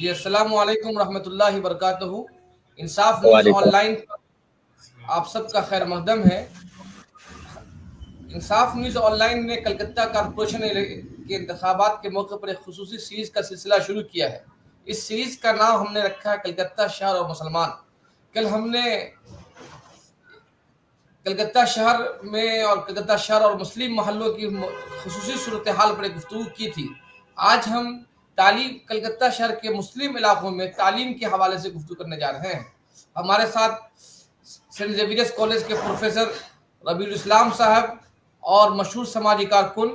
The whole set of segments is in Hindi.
जी अस्सलाम वालेकुम रहमतुल्लाहि बरकातहू। इंसाफ न्यूज़ वालेकुम। ऑनलाइन पर आप सबका खैर मकदम है। इंसाफ न्यूज़ ऑनलाइन ने कलकत्ता कॉरपोरेशन के इंतखाबात के मौके पर एक खुसूसी सीरीज का सिलसिला शुरू किया है। इस सीरीज का नाम हमने रखा है कलकत्ता शहर और मुसलमान। कल हमने कलकत्ता शहर में और कलकत्ता शहर और मुस्लिम महल्लों की खुसूसी सूरत हाल पर एक गुफ्तगू की थी। आज हम तालीम कलकत्ता शहर के मुस्लिम इलाकों में तालीम के हवाले से गुफ्तगू करने जा रहे हैं। हमारे साथ सेंट जेवियर्स कॉलेज के प्रोफेसर रबीउल इस्लाम साहब और मशहूर समाजी कारकुन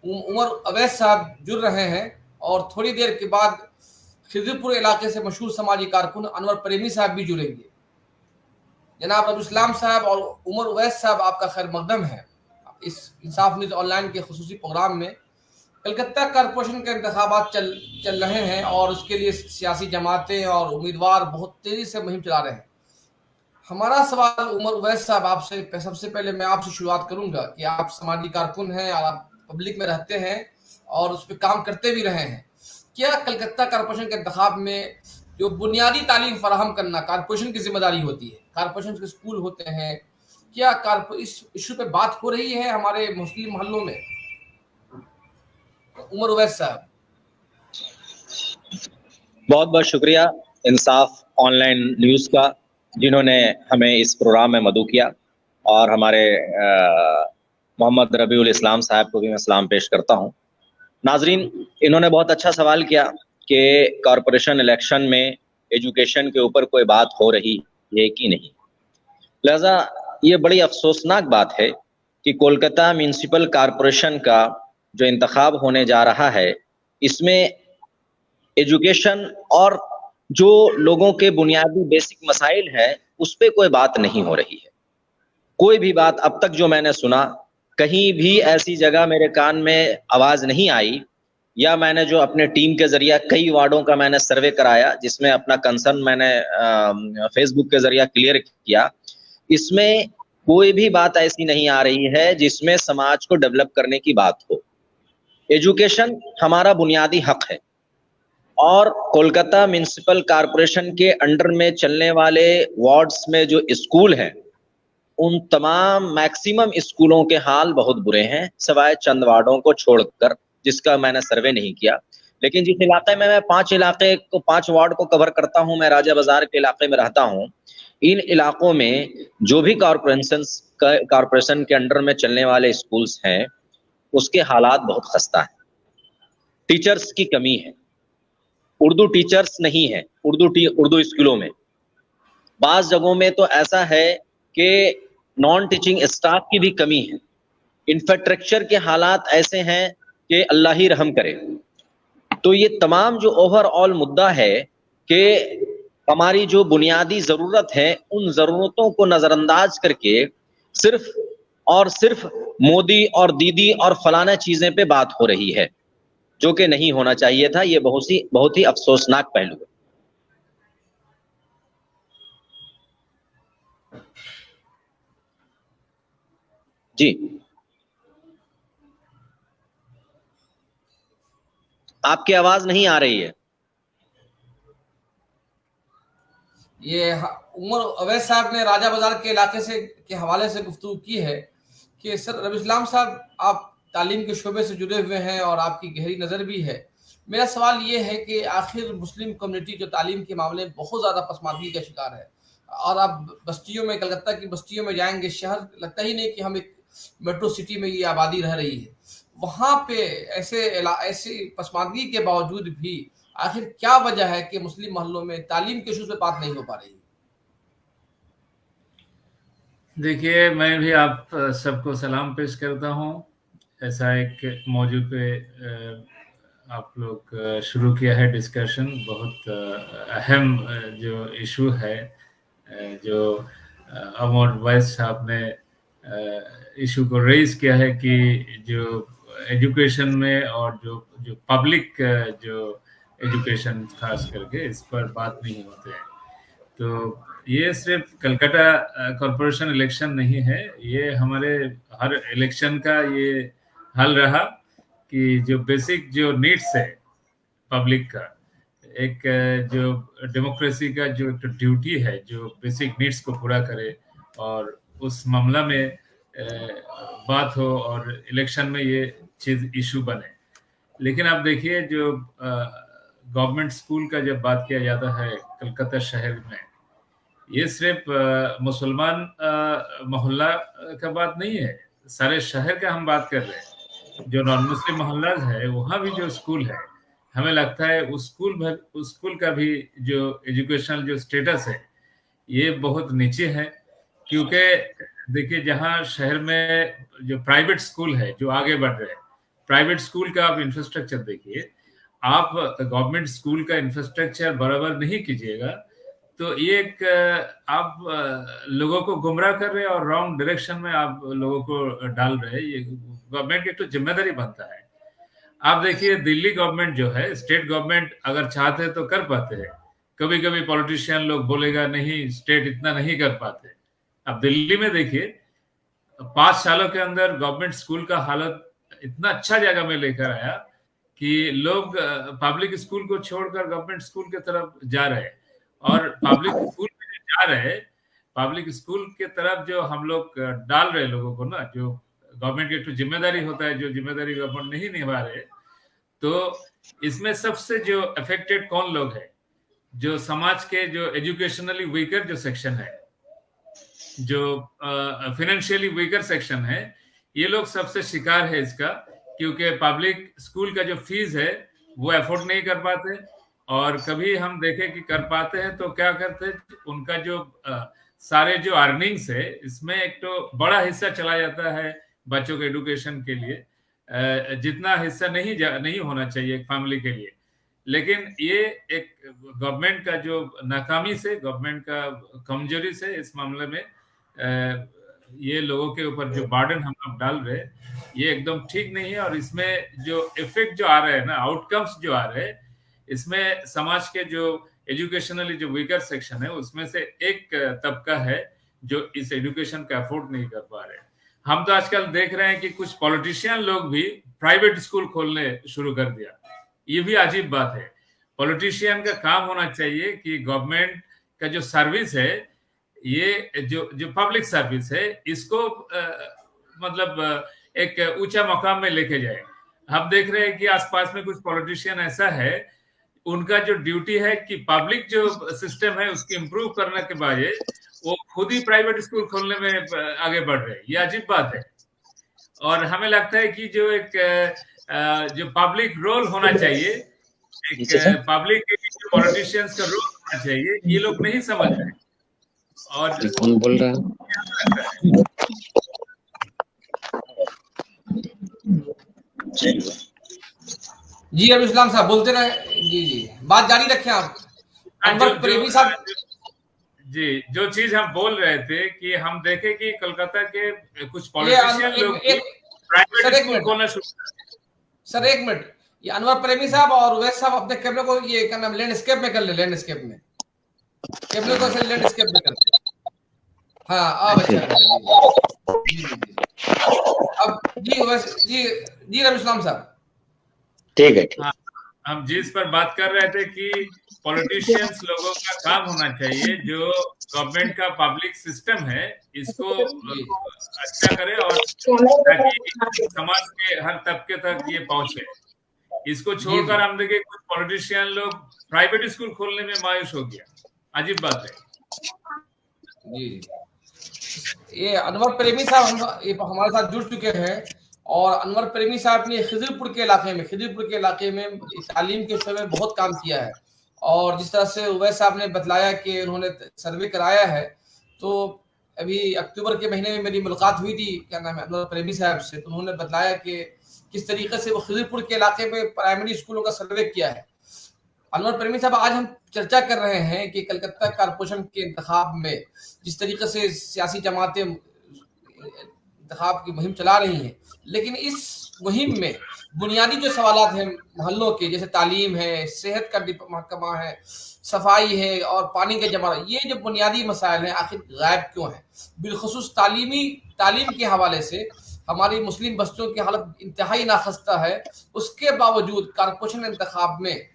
उमर अवैस साहब जुड़ रहे हैं, और थोड़ी देर के बाद खिजरपुर इलाके से मशहूर समाजी कारकुन अनवर प्रेमी साहब भी जुड़ेंगे। जनाब रबीउल इस्लाम साहब और उमर अवैस साहब, आपका खैर मकदम है इस इंसाफ न्यूज़ ऑनलाइन के खुसूसी प्रोग्राम में। कलकत्ता कॉरपोरेशन के इंतखाबात चल रहे हैं और उसके लिए सियासी जमातें और उम्मीदवार बहुत तेजी से मुहिम चला रहे हैं। हमारा सवाल उमर उवैस साहब आपसे, सबसे पहले मैं आपसे शुरुआत करूंगा कि आप समाजी कारकुन हैं और आप पब्लिक में रहते हैं और उस पर काम करते भी रहे हैं। क्या कलकत्ता कॉरपोरेशन के इंतखाब में जो बुनियादी तालीम फराहम करना कॉरपोरेशन की जिम्मेदारी होती है, कॉरपोरेशन के स्कूल होते हैं, क्या इस इशू पे बात हो रही है हमारे मुस्लिम मोहल्लों में? उमर उवैस साहब। बहुत बहुत शुक्रिया इंसाफ ऑनलाइन न्यूज़ का, जिन्होंने हमें इस प्रोग्राम में मदऊ किया, और हमारे मोहम्मद रबीउल इस्लाम साहब को भी मैं सलाम पेश करता हूं। नाजरीन, इन्होंने बहुत अच्छा सवाल किया कि कॉरपोरेशन इलेक्शन में एजुकेशन के ऊपर कोई बात हो रही है कि नहीं। लिहाजा ये बड़ी अफसोसनाक बात है कि कोलकाता म्यूनिसिपल कॉरपोरेशन का जो इंतखाब होने जा रहा है, इसमें एजुकेशन और जो लोगों के बुनियादी बेसिक मसाइल है उस पर कोई बात नहीं हो रही है। कोई भी बात अब तक जो मैंने सुना, कहीं भी ऐसी जगह मेरे कान में आवाज़ नहीं आई, या मैंने जो अपने टीम के जरिए कई वार्डों का मैंने सर्वे कराया, जिसमें अपना कंसर्न मैंने फेसबुक के जरिए क्लियर किया, इसमें कोई भी बात ऐसी नहीं आ रही है जिसमें समाज को डेवलप करने की बात हो। एजुकेशन हमारा बुनियादी हक है, और कोलकाता म्यूनिसिपल कॉरपोरेशन के अंडर में चलने वाले वार्ड्स में जो स्कूल हैं, उन तमाम मैक्सिमम स्कूलों के हाल बहुत बुरे हैं, सिवाय चंद वार्डों को छोड़कर, जिसका मैंने सर्वे नहीं किया। लेकिन जिस इलाके में मैं 5 वार्ड को कवर करता हूं, मैं राजा बाजार के इलाके में रहता हूं, इन इलाकों में जो भी कॉरपोरेशन के अंडर में चलने वाले स्कूल्स हैं, उसके हालात बहुत खस्ता है। टीचर्स की कमी है, उर्दू टीचर्स नहीं है उर्दू स्कूलों में। बाज़ जगहों में तो ऐसा है कि नॉन टीचिंग स्टाफ की भी कमी है। इंफ्रास्ट्रक्चर के हालात ऐसे हैं कि अल्लाह ही रहम करे। तो ये तमाम जो ओवरऑल मुद्दा है कि हमारी जो बुनियादी ज़रूरत है, उन ज़रूरतों को नज़रअंदाज करके सिर्फ और सिर्फ मोदी और दीदी और फलाना चीज़ें पे बात हो रही है, जो कि नहीं होना चाहिए था। ये बहुत ही अफसोसनाक पहलू है। जी, आपकी आवाज नहीं आ रही है। ये उमर अवैस साहब ने राजा बाजार के इलाके से के हवाले से गुफ्तगू की है कि सर रबी इस्लाम साहब, आप तालीम के शोबे से जुड़े हुए हैं और आपकी गहरी नज़र भी है। मेरा सवाल ये है कि आखिर मुस्लिम कम्युनिटी जो तालीम के मामले में बहुत ज़्यादा पसमानदगी का शिकार है, और आप बस्तियों में, कलकत्ता की बस्तियों में जाएंगे, शहर लगता ही नहीं कि हम एक मेट्रो सिटी में ये आबादी रह रही है। वहाँ पे ऐसी पसमानदगी के बावजूद भी आखिर क्या वजह है कि मुस्लिम मोहल्लों में तालीम के इशूज़ पे बात नहीं हो पा रही? देखिए, मैं भी आप सबको सलाम पेश करता हूँ। ऐसा एक मौजू पे आप लोग शुरू किया है डिस्कशन। बहुत अहम जो इशू है, जो अमर वैस साहब ने इशू को रेज किया है कि जो एजुकेशन में और जो पब्लिक जो एजुकेशन खास करके इस पर बात नहीं होते हैं। तो ये सिर्फ कलकत्ता कॉरपोरेशन इलेक्शन नहीं है, ये हमारे हर इलेक्शन का ये हल रहा कि जो बेसिक जो नीड्स है पब्लिक का, एक जो डेमोक्रेसी का जो ड्यूटी है, जो बेसिक नीड्स को पूरा करे और उस मामला में बात हो और इलेक्शन में ये चीज इशू बने। लेकिन आप देखिए जो गवर्नमेंट स्कूल का जब बात किया जाता है कलकत्ता शहर में, ये सिर्फ मुसलमान मोहल्ला का बात नहीं है, सारे शहर का हम बात कर रहे हैं। जो नॉन मुस्लिम मोहल्ला है वहाँ भी जो स्कूल है, हमें लगता है उस स्कूल का भी जो एजुकेशनल जो स्टेटस है ये बहुत नीचे है। क्योंकि देखिए जहाँ शहर में जो प्राइवेट स्कूल है जो आगे बढ़ रहे हैं, प्राइवेट स्कूल का आप इंफ्रास्ट्रक्चर देखिए, आप गवर्नमेंट स्कूल का इंफ्रास्ट्रक्चर बराबर नहीं कीजिएगा तो ये एक आप लोगों को गुमराह कर रहे हैं और रॉन्ग डायरेक्शन में आप लोगों को डाल रहे हैं। ये गवर्नमेंट की तो जिम्मेदारी बनता है। आप देखिए दिल्ली गवर्नमेंट जो है, स्टेट गवर्नमेंट अगर चाहते तो कर पाते हैं। कभी कभी पॉलिटिशियन लोग बोलेगा नहीं स्टेट इतना नहीं कर पाते। अब दिल्ली में देखिए 5 सालों के अंदर गवर्नमेंट स्कूल का हालत इतना अच्छा जगह में लेकर आया कि लोग पब्लिक स्कूल को छोड़कर गवर्नमेंट स्कूल की तरफ जा रहे हैं। और पब्लिक स्कूल में जो जा रहे हैं, पब्लिक स्कूल के तरफ जो हम लोग डाल रहे लोगों को ना, जो गवर्नमेंट की एक जिम्मेदारी होता है, जो जिम्मेदारी गवर्नमेंट नहीं निभा रहे, तो इसमें सबसे जो अफेक्टेड कौन लोग हैं? जो समाज के जो एजुकेशनली वीकर जो सेक्शन है, जो फाइनेंशियली वीकर सेक्शन है, ये लोग सबसे शिकार है इसका। क्योंकि पब्लिक स्कूल का जो फीस है वो अफोर्ड नहीं कर पाते, और कभी हम देखें कि कर पाते हैं तो क्या करते हैं, उनका जो सारे जो अर्निंग्स है इसमें एक तो बड़ा हिस्सा चला जाता है बच्चों के एजुकेशन के लिए, जितना हिस्सा नहीं होना चाहिए एक फैमिली के लिए। लेकिन ये एक गवर्नमेंट का जो नाकामी से, गवर्नमेंट का कमजोरी से इस मामले में ये लोगों के ऊपर जो बर्डन हम लोग डाल रहे हैं ये एकदम ठीक नहीं है। और इसमें जो इफेक्ट जो आ रहे हैं ना, आउटकम्स जो आ रहे हैं, इसमें समाज के जो एजुकेशनली जो वीकर सेक्शन है उसमें से एक तबका है जो इस एजुकेशन का अफोर्ड नहीं कर पा रहे। हम तो आजकल देख रहे हैं कि कुछ पॉलिटिशियन लोग भी प्राइवेट स्कूल खोलने शुरू कर दिया। ये भी अजीब बात है। पॉलिटिशियन का काम होना चाहिए कि गवर्नमेंट का जो सर्विस है, ये जो पब्लिक सर्विस है, इसको मतलब एक ऊंचा मकाम में लेके जाए। हम देख रहे हैं कि आसपास में कुछ पॉलिटिशियन ऐसा है, उनका जो ड्यूटी है कि पब्लिक जो सिस्टम है उसकी इम्प्रूव करने के बजाय वो खुद ही प्राइवेट स्कूल खोलने में आगे बढ़ रहे हैं। ये अजीब बात है। और हमें लगता है कि जो एक जो पब्लिक रोल होना चाहिए, एक पब्लिक पॉलिटिशियंस का रोल होना चाहिए, ये लोग नहीं समझ रहे। और कौन बोल रहा है? जी अभी इस्लाम साहब बोलते रहे। जी बात जारी रखें आप। अनवर प्रेमी साहब जी, जो चीज हम बोल रहे थे कि हम देखे कि कोलकाता के कुछ पॉलिटिशियन लोग प्राइवेट स्कूल खोलना शुरू कर। सर एक मिनट, ये अनवर प्रेमी साहब और उवैस साहब अपने कैमरे को ये क्या नाम लैंडस्केप में कर ले, लैंडस्केप में कैमरे को ऐसे लैंडस्केप में कर। हाँ अब अच्छा। अब जी उवैस जी रवि इस्लाम साहब ठीक है। हम जिस पर बात कर रहे थे कि पॉलिटिशियंस लोगों का काम होना चाहिए, जो गवर्नमेंट का पब्लिक सिस्टम है इसको अच्छा करे और ताकि समाज के हर तबके तक ये पहुंचे। इसको छोड़कर हम देखे कुछ पॉलिटिशियन लोग प्राइवेट स्कूल खोलने में मायूस हो गया। अजीब बात है। जी ये अनवर प्रेमी साहब हमारे साथ जुड़ चुके हैं। और अनवर प्रेमी साहब ने खिजरपुर के इलाके में तालीम के विषय में बहुत काम किया है। और जिस तरह से उवैस साहब ने बतलाया कि उन्होंने सर्वे कराया है, तो अभी अक्टूबर के महीने में मेरी मुलाकात हुई थी क्या नाम है अनवर प्रेमी साहब से, तो उन्होंने बतलाया कि किस तरीके से वो खिजरपुर के इलाके में प्राइमरी स्कूलों का सर्वे किया है। अनवर प्रेमी साहब, आज हम चर्चा कर रहे हैं कि कलकत्ता कारपोरेशन के इंतखाब में जिस तरीके से सियासी जमातें इंतखाब की मुहिम चला रही हैं, लेकिन इस मुहिम में बुनियादी जो सवालात हैं मोहल्लों के, जैसे तालीम है, सेहत का महकमा है, सफाई है और पानी के जमा, ये जो बुनियादी मसाइल हैं आखिर गायब क्यों हैं? बिलखुसूस तालीम के हवाले से हमारी मुस्लिम बस्तियों की हालत इंतहाई नाखस्ता है। उसके बावजूद कारपोरेशन इंतखाब में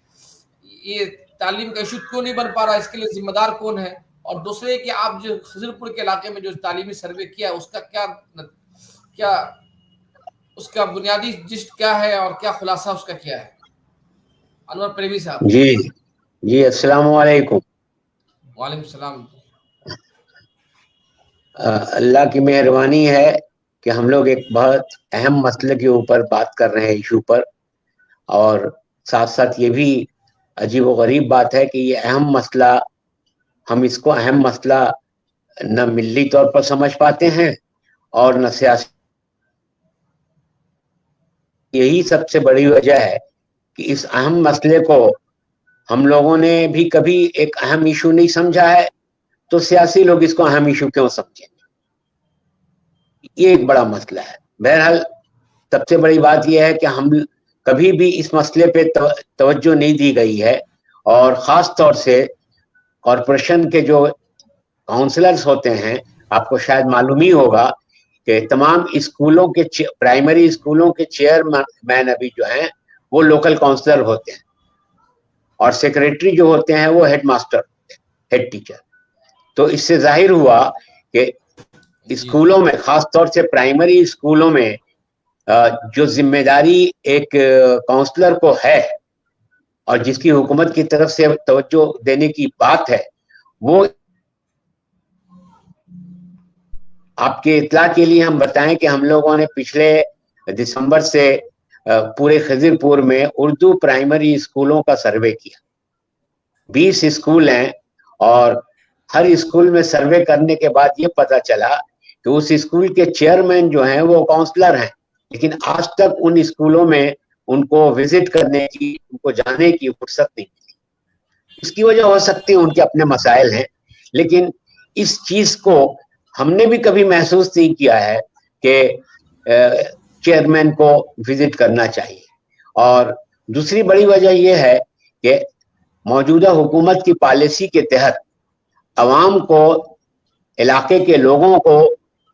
ये तालीम का इशू क्यों नहीं बन पा रहा, इसके लिए जिम्मेदार कौन है? और दूसरे कि आप जो खजूरपुर के इलाके में जो तालीमी सर्वे किया उसका क्या उसका बुनियादी जिस्ट क्या है और क्या खुलासा उसका क्या है? अनवर परवेज साहब। जी अस्सलाम वालेकुम। वालेकुम सलाम। अल्लाह की मेहरबानी है कि हम लोग एक बहुत अहम मसले के ऊपर बात कर रहे हैं, इशू पर, और साथ साथ ये भी अजीब व गरीब बात है कि ये अहम मसला, हम इसको अहम मसला न मिल्ली तौर पर समझ पाते हैं और न सियासी। यही सबसे बड़ी वजह है कि इस अहम मसले को हम लोगों ने भी कभी एक अहम इशू नहीं समझा है, तो सियासी लोग इसको अहम इशू क्यों समझेंगे? ये एक बड़ा मसला है। बहरहाल सबसे बड़ी बात यह है कि हम कभी भी इस मसले पे तवज्जो नहीं दी गई है, और ख़ास तौर से कॉरपोरेशन के जो काउंसलर्स होते हैं, आपको शायद मालूम ही होगा कि तमाम स्कूलों के प्राइमरी स्कूलों के चेयरमैन अभी जो हैं वो लोकल काउंसलर होते हैं, और सेक्रेटरी जो होते हैं वो हेड मास्टर होते हैं, हेड टीचर। तो इससे जाहिर हुआ कि स्कूलों में, खास तौर से प्राइमरी स्कूलों में, जो जिम्मेदारी एक काउंसलर को है और जिसकी हुकूमत की तरफ से तवज्जो देने की बात है, वो आपके इत्तला के लिए हम बताएं कि हम लोगों ने पिछले दिसंबर से पूरे खिज़िरपुर में उर्दू प्राइमरी स्कूलों का सर्वे किया। 20 स्कूल हैं, और हर स्कूल में सर्वे करने के बाद ये पता चला कि उस स्कूल के चेयरमैन जो हैं वो काउंसलर हैं, लेकिन आज तक उन स्कूलों में उनको विजिट करने की, उनको जाने की फुर्सत नहीं मिली। इसकी वजह हो सकती है उनके अपने मसाइल हैं, लेकिन इस चीज को हमने भी कभी महसूस नहीं किया है कि चेयरमैन को विजिट करना चाहिए। और दूसरी बड़ी वजह यह है कि मौजूदा हुकूमत की पॉलिसी के तहत अवाम को, इलाके के लोगों को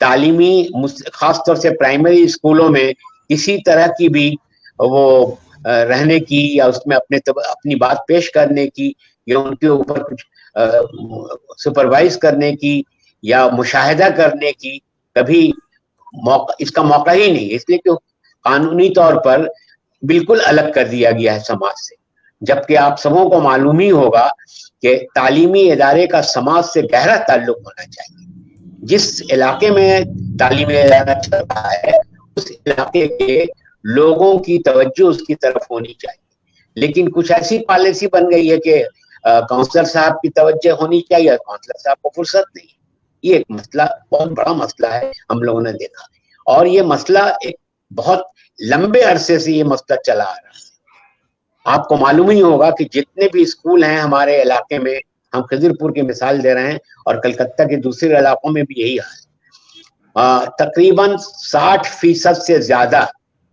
तालीमी, खासतौर से प्राइमरी स्कूलों में किसी तरह की भी वो रहने की या उसमें अपनी बात पेश करने की या उनके ऊपर कुछ सुपरवाइज करने की या मुशाहिदा करने की कभी इसका मौका ही नहीं, इसलिए कि कानूनी तौर पर बिल्कुल अलग कर दिया गया है समाज से। जबकि आप सबों को मालूम ही होगा कि तालीमी इदारे का समाज से गहरा ताल्लुक होना चाहिए। जिस इलाके में तालीमी इदारा चल रहा है उस इलाके के लोगों की तवज्जो उसकी तरफ होनी चाहिए। लेकिन कुछ ऐसी पॉलिसी बन गई है कि काउंसलर साहब की तवज्जो होनी चाहिए, काउंसलर साहब को फुर्सत नहीं। ये एक मसला, बहुत बड़ा मसला है, हम लोगों ने देखा। और ये मसला एक बहुत लंबे अरसे से ये मसला चला आ रहा है। आपको मालूम ही होगा कि जितने भी स्कूल हैं हमारे इलाके में, हम खिज़िरपुर की मिसाल दे रहे हैं और कलकत्ता के दूसरे इलाकों में भी यही हाल है। तकरीबन 60% से ज्यादा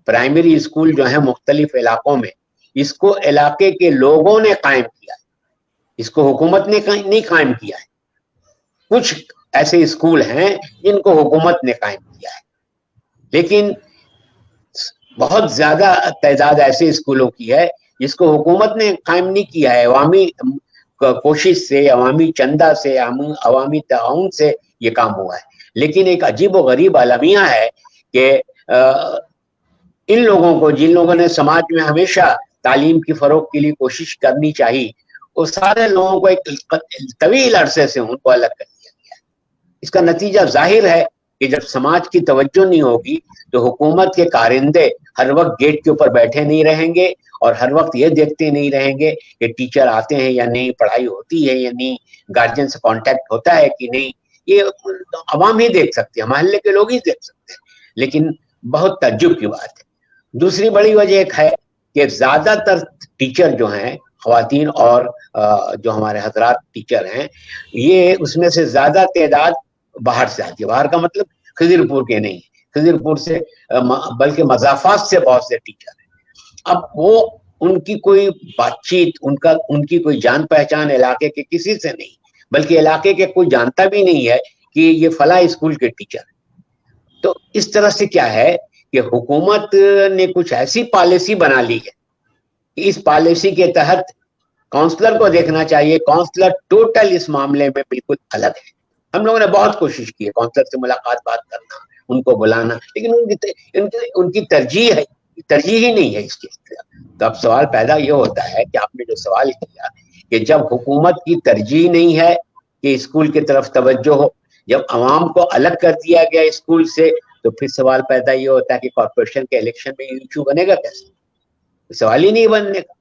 प्राइमरी स्कूल जो है मुख्तलिफ इलाकों में, इसको इलाके के लोगों ने कायम किया है, इसको हुकूमत ने नहीं कायम किया है। कुछ ऐसे स्कूल हैं जिनको हुकूमत ने कायम किया है, लेकिन बहुत ज्यादा तादाद ऐसे स्कूलों की है जिसको हुकूमत ने कायम नहीं किया है। अवामी कोशिश से, अवामी चंदा से, अवामी ताउन से ये काम हुआ है। लेकिन एक अजीब व गरीब अलमिया है कि इन लोगों को, जिन लोगों ने समाज में हमेशा तालीम की फरोग के लिए कोशिश करनी चाहिए, वो सारे लोगों को एक तवील अरसे से उनको अलग कर दिया गया है। इसका नतीजा जाहिर है कि जब समाज की तवज्जो नहीं होगी तो हुकूमत के कारिंदे हर वक्त गेट के ऊपर बैठे नहीं रहेंगे और हर वक्त ये देखते नहीं रहेंगे कि टीचर आते हैं या नहीं, पढ़ाई होती है या नहीं, गार्जियन से कांटेक्ट होता है कि नहीं। ये अवाम ही देख सकते हैं, मोहल्ले के लोग ही देख सकते हैं। लेकिन बहुत तज्जुब की बात है। दूसरी बड़ी वजह एक है कि ज्यादातर टीचर जो हैं, ख्वातीन और जो हमारे हजरात टीचर हैं, ये उसमें से ज्यादा तादाद बाहर से आती है। बाहर का मतलब खिज़िरपुर के नहीं, खिज़िरपुर से बल्कि मज़ाफात से बहुत से टीचर हैं। अब वो उनकी कोई बातचीत, उनकी कोई जान पहचान इलाके के किसी से नहीं, बल्कि इलाके के कोई जानता भी नहीं है कि ये फला स्कूल के टीचर हैं। तो इस तरह से क्या है कि हुकूमत ने कुछ ऐसी पॉलिसी बना ली है, इस पॉलिसी के तहत काउंसलर को देखना चाहिए। काउंसलर टोटल इस मामले में बिल्कुल अलग है। हम लोगों ने बहुत कोशिश की है काउंसलर से मुलाकात बात करना, उनको बुलाना, लेकिन उनकी तरजीह ही नहीं है इसके। तो अब सवाल पैदा ये होता है कि आपने जो सवाल किया कि जब हुकूमत की तरजीह नहीं है कि स्कूल की तरफ तवज्जो हो, जब अवाम को अलग कर दिया गया स्कूल से, तो फिर सवाल पैदा ये होता है कि कॉर्पोरेशन के इलेक्शन में इशू बनेगा कैसे? सवाल ही नहीं बनने का।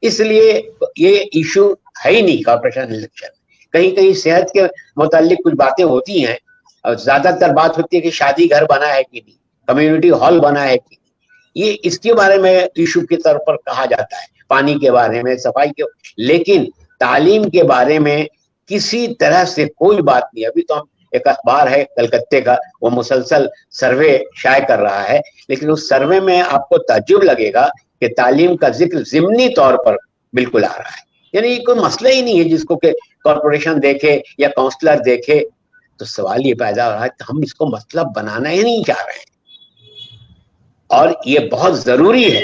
इसलिए ये इशू है ही नहीं कॉर्पोरेशन इलेक्शन। कहीं कहीं सेहत के मुतालिक कुछ बातें होती हैं और ज्यादातर बात होती है कि शादी घर बना है कि नहीं, कम्युनिटी हॉल बना है कि नहीं, ये इसके बारे में इशू के तौर पर कहा जाता है, पानी के बारे में, सफाई के, लेकिन तालीम के बारे में किसी तरह से कोई बात नहीं। अभी तो हम एक अखबार है कलकत्ते का, वो मुसलसल सर्वे शाये कर रहा है, लेकिन उस सर्वे में आपको ताज्जुब लगेगा कि तालीम का जिक्र ज़िमनी तौर पर बिल्कुल आ रहा है। यानी कोई मसला ही नहीं है जिसको कि कॉर्पोरेशन देखे या काउंसलर देखे। तो सवाल ये पैदा हो रहा है कि हम इसको मसला बनाना ही नहीं चाह रहे हैं। और ये बहुत जरूरी है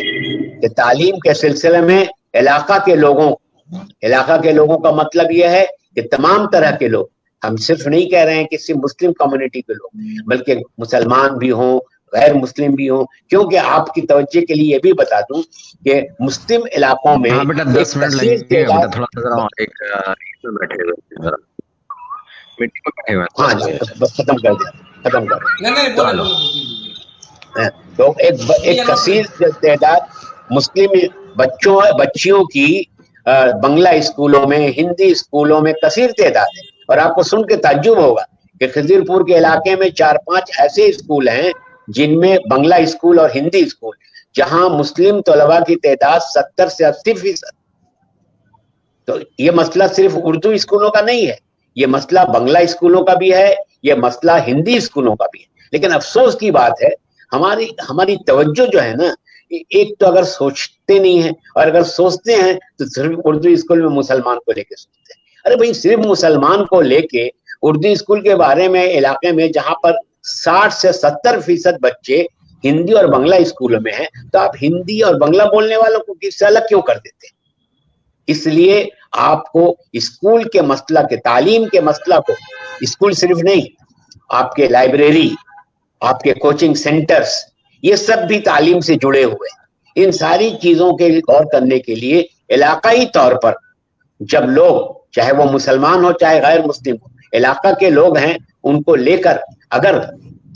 कि तालीम के सिलसिले में इलाका के लोगों का मतलब यह है कि तमाम तरह के लोग, हम सिर्फ नहीं कह रहे हैं कि सिर्फ मुस्लिम कम्युनिटी के लोग, बल्कि मुसलमान भी हों, गैर मुस्लिम भी हों। क्योंकि आपकी तवज्जो के लिए ये भी बता दूं कि मुस्लिम इलाकों में हाँ बेटा 10 मिनट लगेंगे बेटा, थोड़ा सा जरा एक में बैठे हुए जरा मीटिंग में बैठे हुए। हाँ बस खत्म कर नहीं बोलो। तो एक कसीर तादाद मुस्लिम बच्चियों की बंगला स्कूलों में, हिंदी स्कूलों में कसीर तादाद है। और आपको सुन के ताज्जुब होगा कि खिजरपुर के इलाके में 4-5 ऐसे स्कूल हैं जिनमें बंगला स्कूल और हिंदी स्कूल, जहां मुस्लिम तलबा की तादाद 70 से 80%। तो ये मसला सिर्फ उर्दू स्कूलों का नहीं है, ये मसला बंगला स्कूलों का भी है, ये मसला हिंदी स्कूलों का भी है। लेकिन अफसोस की बात है हमारी तवज्जो जो है ना, एक तो अगर सोचते नहीं है, और अगर सोचते हैं तो सिर्फ उर्दू स्कूल में मुसलमान को लेके सोचते हैं। अरे भाई, सिर्फ मुसलमान को लेके उर्दू स्कूल के बारे में इलाके में जहां पर 60 से 70% बच्चे हिंदी और बंगला स्कूलों में हैं, तो आप हिंदी और बंगला बोलने वालों को किससे अलग क्यों कर देते हैं? इसलिए आपको स्कूल के मसला के, तालीम के मसला को, स्कूल सिर्फ नहीं, आपके लाइब्रेरी, आपके कोचिंग सेंटर्स, ये सब भी तालीम से जुड़े हुए हैं। इन सारी चीजों के गौर करने के लिए इलाकाई तौर पर जब लोग, चाहे वो मुसलमान हो चाहे गैर मुस्लिम हो, इलाका के लोग हैं, उनको लेकर अगर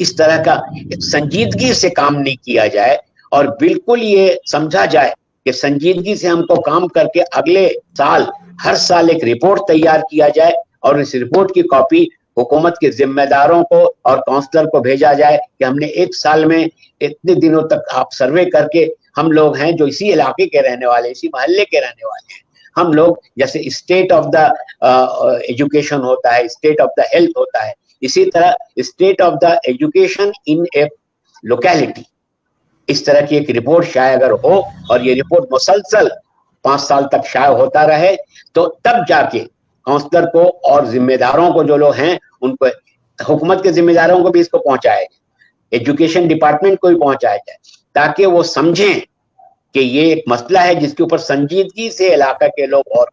इस तरह का संजीदगी से काम नहीं किया जाए और बिल्कुल ये समझा जाए कि संजीदगी से हमको काम करके अगले साल, हर साल एक रिपोर्ट तैयार किया जाए और इस रिपोर्ट की कॉपी हुकूमत के जिम्मेदारों को और काउंसलर को भेजा जाए कि हमने एक साल में इतने दिनों तक आप सर्वे करके, हम लोग हैं जो इसी इलाके के रहने वाले, इसी मोहल्ले के रहने वाले हैं, हम लोग, जैसे स्टेट ऑफ द एजुकेशन होता है, स्टेट ऑफ द हेल्थ होता है, इसी तरह state of the education in A locality, इस तरह की एक रिपोर्ट शायद अगर हो और ये रिपोर्ट मुसलसल 5 साल तक शायद होता रहे, तो तब जाके काउंसलर को और जिम्मेदारों को, जो लोग हैं उनको, हुकूमत के जिम्मेदारों को भी इसको पहुंचाया जाए, एजुकेशन डिपार्टमेंट को भी पहुंचाया जाए, ताकि वो समझें कि ये एक मसला है जिसके ऊपर संजीदगी से इलाका के लोग और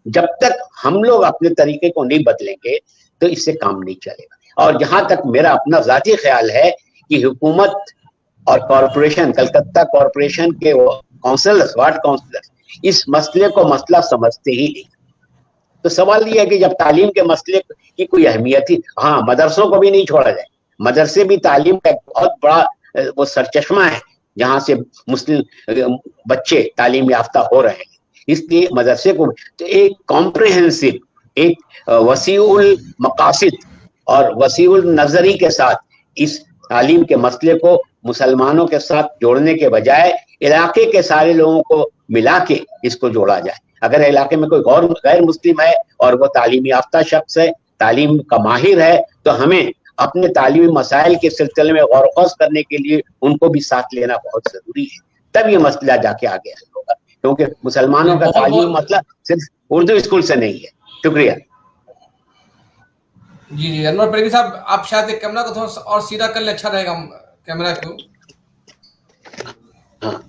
जब तक हम लोग अपने तरीके को नहीं बदलेंगे तो इससे काम नहीं चलेगा। और जहां तक मेरा अपना जाती ख्याल है कि हुकूमत और कॉरपोरेशन, कलकत्ता कॉरपोरेशन के काउंसलर्स, वार्ड काउंसलर इस मसले को मसला समझते ही नहीं। तो सवाल ये है कि जब तालीम के मसले की कोई अहमियत ही, हाँ, मदरसों को भी नहीं छोड़ा जाए, मदरसे भी तालीम का एक बहुत बड़ा वो सरचश्मा है जहां से मुस्लिम बच्चे तालीम याफ्ता हो रहे हैं, इसलिए मदरसे को तो एक कॉम्प्रिहेंसिव, एक वसीउल मकासिद और वसीउल नजरी के साथ इस तालीम के मसले को मुसलमानों के साथ जोड़ने के बजाय इलाके के सारे लोगों को मिला के इसको जोड़ा जाए। अगर इलाके में कोई गैर मुस्लिम है और वो तालीम याफ्ता शख्स है, तालीम का माहिर है, तो हमें अपने तालीमी मसाइल के सिलसिले में गौर व फौज करने के लिए उनको भी साथ लेना बहुत जरूरी है। तब ये मसला जाके आगे होगा, क्योंकि मुसलमानों का तालीमी मसला सिर्फ उर्दू स्कूल से नहीं है। शुक्रिया। जी अनवर परवेज़ साहब, आप शायद एक कैमरा को थोड़ा और सीधा कर ले, अच्छा रहेगा कैमरा को। हाँ,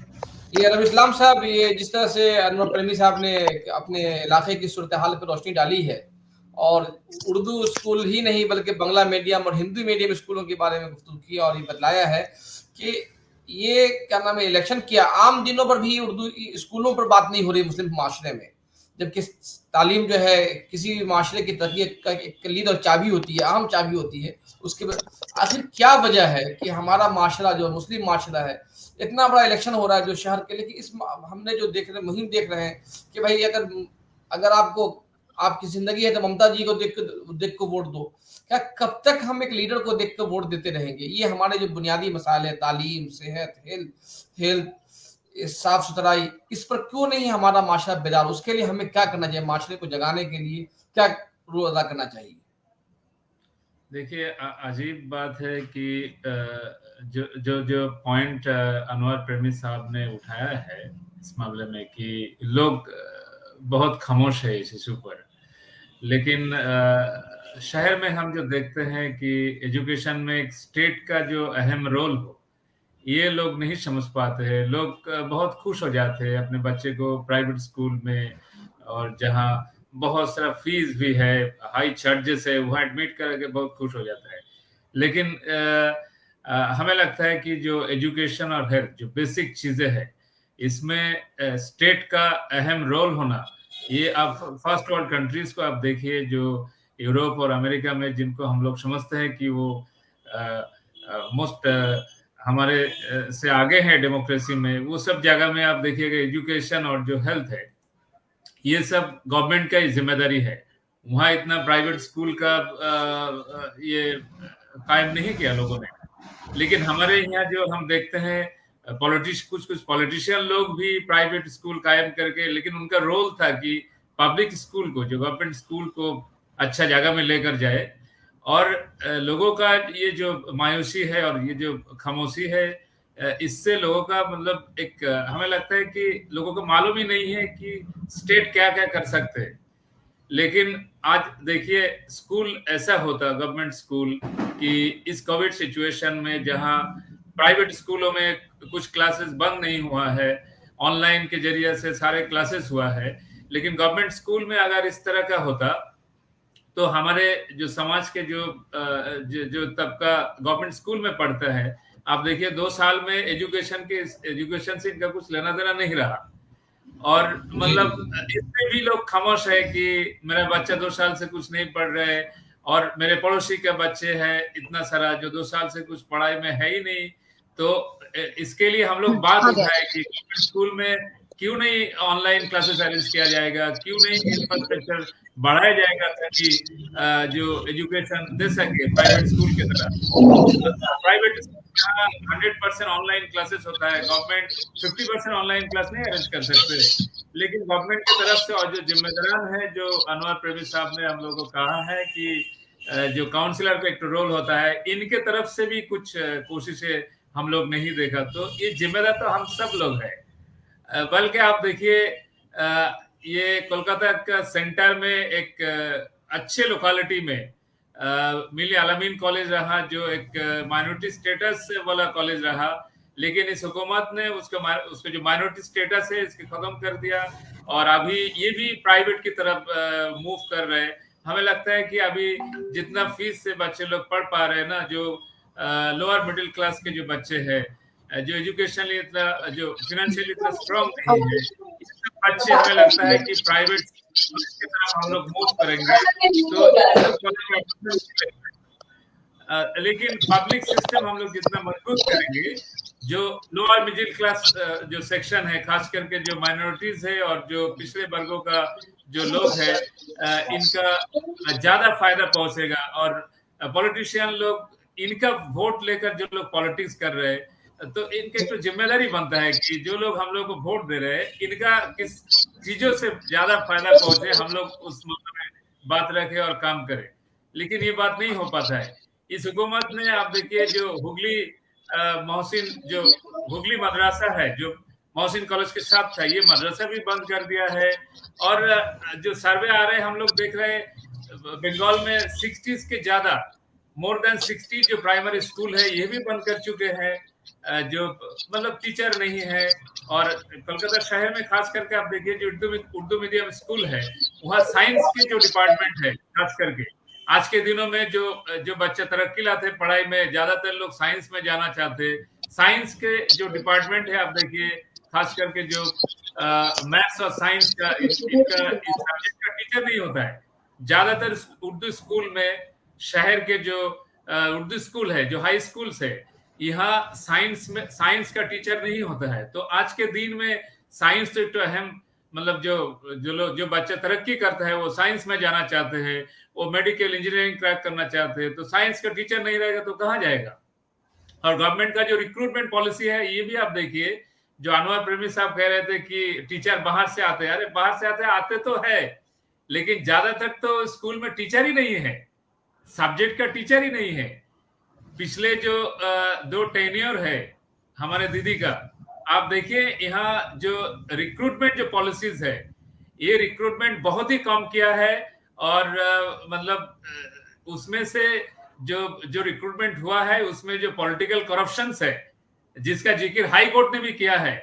ये रबी इस्लाम साहब, ये जिस तरह से अनवर प्रेमी साहब ने अपने इलाके की सूरत हाल पर रोशनी डाली है और उर्दू स्कूल ही नहीं बल्कि बांग्ला मीडियम और हिंदी मीडियम स्कूलों के बारे में गुफ्तगू की और ये बतलाया है कि ये क्या नाम है, इलेक्शन किया आम दिनों पर भी उर्दू स्कूलों पर बात नहीं हो रही मुस्लिम माशरे में, जबकि तालीम जो है किसी माशरे की तरक्की का एक कलीद और चाबी होती है, अहम चाबी होती है। उसके आखिर क्या वजह है कि हमारा माशरा जो मुस्लिम माशरा है, इतना बड़ा इलेक्शन हो रहा है जो शहर के, लेकिन इस हमने जो मुहिम देख रहे हैं कि भाई अगर आपको आपकी जिंदगी है तो ममता जी को देख को वोट दो। क्या कब तक हम एक लीडर को देख कर वोट देते रहेंगे? ये हमारे जो बुनियादी मसाले हैं, तालीम, सेहत, हेल्थ, साफ सुथराई, इस पर क्यों नहीं हमारा माशरा बेदार? उसके लिए हमें क्या करना चाहिए? माशरे को जगाने के लिए क्या रोल अदा करना चाहिए? देखिए, अजीब बात है कि जो जो जो पॉइंट अनवर प्रेमी साहब ने उठाया है इस मामले में कि लोग बहुत खामोश है इस इशू पर, लेकिन शहर में हम जो देखते हैं कि एजुकेशन में एक स्टेट का जो अहम रोल हो, ये लोग नहीं समझ पाते हैं। लोग बहुत खुश हो जाते हैं अपने बच्चे को प्राइवेट स्कूल में, और जहाँ बहुत सारा फीस भी है, हाई चार्जेस है, वहाँ एडमिट करके बहुत खुश हो जाता है। लेकिन हमें लगता है कि जो एजुकेशन और हेल्थ जो बेसिक चीज़ें हैं, इसमें स्टेट का अहम रोल होना, ये आप फर्स्ट वर्ल्ड कंट्रीज को आप देखिए, जो यूरोप और अमेरिका में, जिनको हम लोग समझते हैं कि वो मोस्ट हमारे से आगे हैं डेमोक्रेसी में, वो सब जगह में आप देखिएगा एजुकेशन और जो हेल्थ है, ये सब गवर्नमेंट का ही जिम्मेदारी है। वहाँ इतना प्राइवेट स्कूल का ये कायम नहीं किया लोगों ने। लेकिन हमारे यहाँ जो हम देखते हैं कुछ पॉलिटिशियन लोग भी प्राइवेट स्कूल कायम करके, लेकिन उनका रोल था कि पब्लिक स्कूल को, जो गवर्नमेंट स्कूल को अच्छा जगह में लेकर जाए। और लोगों का ये जो मायूसी है और ये जो खामोशी है, इससे लोगों का मतलब एक हमें लगता है कि लोगों को मालूम ही नहीं है कि स्टेट क्या क्या कर सकते हैं। लेकिन आज देखिए, स्कूल ऐसा होता, गवर्नमेंट स्कूल, कि इस कोविड सिचुएशन में जहां प्राइवेट स्कूलों में कुछ क्लासेस बंद नहीं हुआ है, ऑनलाइन के जरिए से सारे क्लासेस हुआ है, लेकिन गवर्नमेंट स्कूल में अगर इस तरह का होता तो हमारे जो समाज के जो तबका गवर्नमेंट स्कूल में पढ़ता है, आप देखिए 2 साल में एजुकेशन से इनका कुछ लेना देना नहीं रहा। और मतलब इसमें भी लोग खामोश है कि मेरा बच्चा 2 साल से कुछ नहीं पढ़ रहे, और मेरे पड़ोसी के बच्चे हैं इतना सारा जो 2 साल से कुछ पढ़ाई में है ही नहीं। तो इसके लिए हम लोग बात उठाए कि स्कूल में क्यों नहीं ऑनलाइन क्लासेस अरेंज किया जाएगा, क्यों नहीं इंफ्रास्ट्रक्चर बढ़ाया जाएगा ताकि जो एजुकेशन दे सके प्राइवेट स्कूल की तरह। प्राइवेट 100% ऑनलाइन क्लासेस होता है, गवर्नमेंट 50% ऑनलाइन क्लास नहीं अरेंज कर सकते। लेकिन गवर्नमेंट की तरफ से और जो जिम्मेदार है, जो अनवर प्रेमी साहब ने हम लोगों को कहा है कि जो काउंसिलर का एक रोल होता है, इनके तरफ से भी कुछ कोशिशें हम लोग नहीं देखा। तो ये जिम्मेदार तो हम सब लोग हैं। बल्कि आप देखिए, ये कोलकाता का सेंटर में एक अच्छे लोकेलिटी में मिली आलमीन कॉलेज रहा, जो एक माइनॉरिटी स्टेटस वाला कॉलेज रहा, लेकिन इस हुकूमत ने उसका जो माइनॉरिटी स्टेटस है इसके खत्म कर दिया, और अभी ये भी प्राइवेट की तरफ मूव कर रहे हैं। हमें लगता है कि अभी जितना फीस से बच्चे लोग पढ़ पा रहे हैं ना, जो लोअर मिडिल क्लास के जो बच्चे हैं, जो एजुकेशनली इतना, जो फाइनेंशियली इतना स्ट्रांग नहीं है, बच्चे हमें लगता है कि प्राइवेट की तरफ हम लोग मूव करेंगे। तो लेकिन पब्लिक सिस्टम हम लोग जितना मजबूत करेंगे, जो लोअर मिडिल क्लास जो सेक्शन है, खास करके जो माइनॉरिटीज है और जो पिछड़े वर्गों का जो लोग है, इनका ज्यादा फायदा पहुंचेगा। और पॉलिटिशियन लोग, इनका वोट लेकर जो लोग पॉलिटिक्स कर रहे हैं, तो इनके तो जिम्मेदारी बनता है कि जो लोग हम लोग को वोट दे रहे हैं, इनका किस चीजों से ज्यादा फायदा पहुंचे, हम लोग उस मुद्दे में बात रखें और काम करें। लेकिन ये बात नहीं हो पाता है। इस हुकूमत ने, आप देखिए, जो हुगली मदरसा है, जो मोहसिन कॉलेज के साथ था, ये मदरसा भी बंद कर दिया है। और जो सर्वे आ रहे हैं, हम लोग देख रहे हैं बंगाल में 60 के ज्यादा, मोर देन 60 जो प्राइमरी स्कूल है, ये भी बंद कर चुके हैं। जो मतलब टीचर नहीं है। और कोलकाता शहर में खास करके आप देखिए जो उर्दू मीडियम स्कूल है, वहाँ साइंस के जो डिपार्टमेंट है, खास करके आज के दिनों में जो बच्चे तरक्की लाते हैं पढ़ाई में, ज्यादातर लोग साइंस में जाना चाहते हैं। साइंस के जो डिपार्टमेंट है आप देखिए, खास करके जो मैथ्स और साइंस का इस सब्जेक्ट का टीचर नहीं होता है। ज्यादातर उर्दू स्कूल में, शहर के जो उर्दू स्कूल है, जो हाई स्कूल्स है, यहाँ साइंस का टीचर नहीं होता है। तो आज के दिन में साइंस तो एक अहम, मतलब जो बच्चे तरक्की करता है वो साइंस में जाना चाहते हैं, वो मेडिकल इंजीनियरिंग क्रैक करना चाहते हैं, तो साइंस का टीचर नहीं रहेगा तो कहाँ जाएगा। और गवर्नमेंट का जो रिक्रूटमेंट पॉलिसी है, ये भी आप देखिए, जो अनवर प्रेमी साहब कह रहे थे कि टीचर बाहर से आते हैं, अरे बाहर से आते तो है, लेकिन ज्यादातर तो स्कूल में टीचर ही नहीं है, सब्जेक्ट का टीचर ही नहीं है। पिछले जो 2 टेन्योर है हमारे दीदी का, आप देखिए यहाँ जो रिक्रूटमेंट जो पॉलिसीज है, ये रिक्रूटमेंट बहुत ही कम किया है। और मतलब उसमें से जो रिक्रूटमेंट हुआ है उसमें जो पॉलिटिकल करप्शन है, जिसका जिक्र हाई कोर्ट ने भी किया है,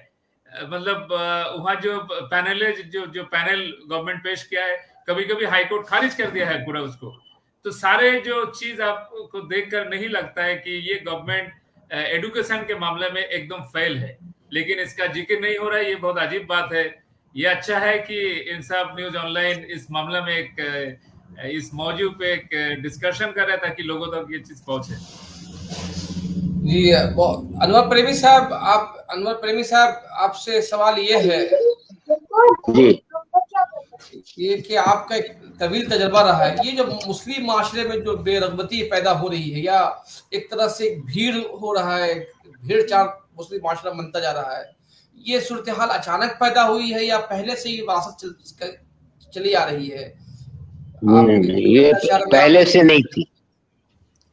मतलब वहाँ जो पैनल है, जो पैनल गवर्नमेंट पेश किया है, कभी कभी हाई कोर्ट खारिज कर दिया है पूरा उसको। तो सारे जो चीज आपको देखकर नहीं लगता है कि ये गवर्नमेंट एजुकेशन के मामले में एकदम फेल है, लेकिन इसका जिक्र नहीं हो रहा है, ये बहुत अजीब बात है। ये अच्छा है कि इंसाफ न्यूज ऑनलाइन इस मामले में इस मौजू पे एक डिस्कशन कर रहा है ताकि लोगों तक ये चीज पहुंचे। जी अनवर प्रेमी साहब आपसे सवाल ये है जी ये कि आपका एक तवील तजर्बा रहा है, ये जो मुस्लिम माशरे में जो बेरगबती पैदा हो रही है, या एक तरह से एक भीड़ हो रहा है, भीड़ चार मुस्लिम माशरा बनता जा रहा है, ये सूरत हाल अचानक पैदा हुई है या पहले से ही विरासत चली आ रही है? ये पहले से नहीं थी,